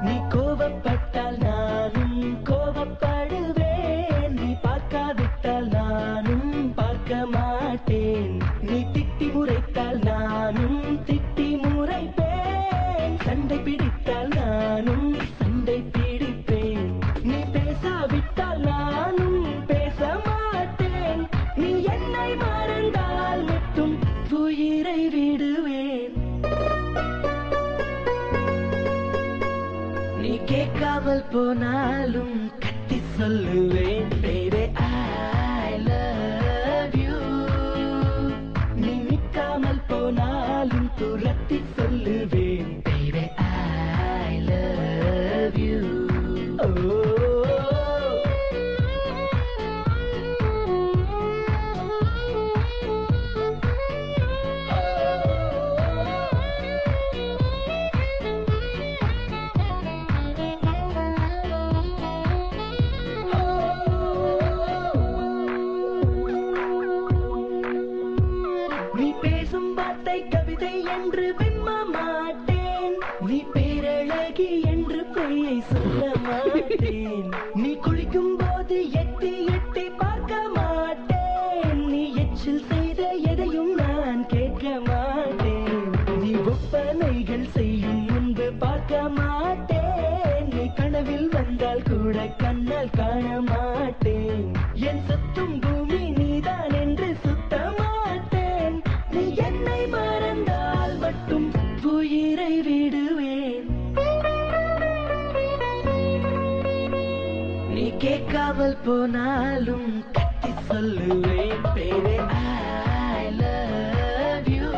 நீ கோபப்பட்டால் நானும் கோபப்படுவேன், நீ பார்க்காவிட்டால் நானும் பார்க்க மாட்டேன், நீ திட்டி முறைத்தால் நானும் திட்டி முறைப்பேன், சண்டை பிடித்தால் நானும் சண்டை பிடிப்பேன், நீ பேசாவிட்டால் நானும் பேச மாட்டேன், நீ என்னை மறந்தால் மட்டும் உயிரை விடுவேன். நீ கேட்காமல் போனாலும் கத்தி சொல்லுவேன், baby I love you. நீ நிற்காமல் போனாலும் துரத்தி சொல்லுவேன், baby I love you. நீ பேசும் வார்த்தை கவிதை என்று விம்ம மாட்டேன், நீ பேரழகி என்று பெயை சொல்ல மாட்டேன், நீ குளிக்கும் போது எட்டி எட்டி பார்க்க மாட்டேன், நீ எச்சில் செய்த எதையும் நான் கேட்க மாட்டேன், நீ ஒப்பனைகள் செய்யும் முன்பு பார்க்க மாட்டேன், நீ கனவில் வந்தால் கூட கண்ணால் காண மாட்டேன், என் சுத்தும் பூமி நீதான் என்று சுத்த மாட்டேன், நீ என்னை மறந்தால் மட்டும் உயிரை விடுவேன். நீ கேட்காமல் போனாலும் கத்தி சொல்லுவேன், baby I love you.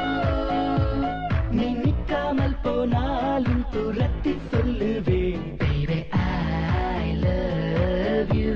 நீ நிற்காமல் போனாலும் துரத்தி சொல்லுவேன், baby I love you.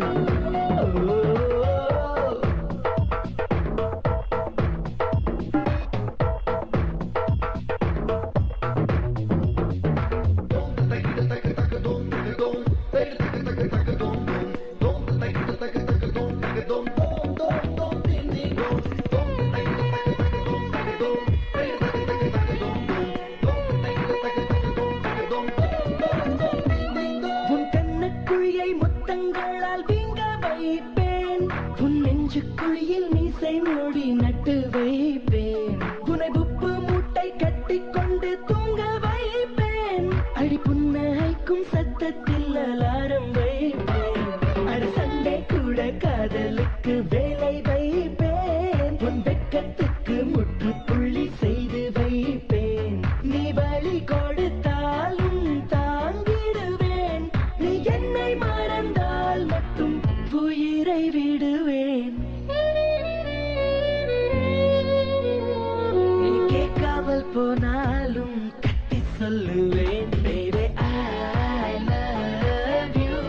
உன் கண்ணக்குழியை முத்தங்களால் வீங்க வைப்பேன், உன் நெஞ்சுக்குழியில் மீசை மூடி நட்டு வைப்பேன், உன்னை உப்பு மூட்டை கட்டிக்கொண்டு தூங்க வைப்பேன், அடி புன்னகைக்கும் சத்தத்தில் அலாரம் வைப்பேன், அடி சண்டை கூட காதலுக்கு வேலை வைப்பேன், உன் வெட்கத்துக்கு முற்றுப்புள்ளி செய்து வைப்பேன், நீ வழி கொடுத்தாலும் தாங்கிடுவேன், நீ என்னை மறந்தால் மட்டும் உயிரை விடுவேன். நீ கேட்காமல் போனாலும் கத்தி சொல்லுவேன், baby I love you.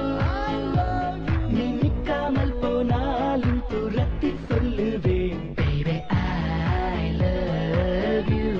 நீ நிற்காமல் போனாலும் துரத்தி சொல்லுவேன், baby I love you.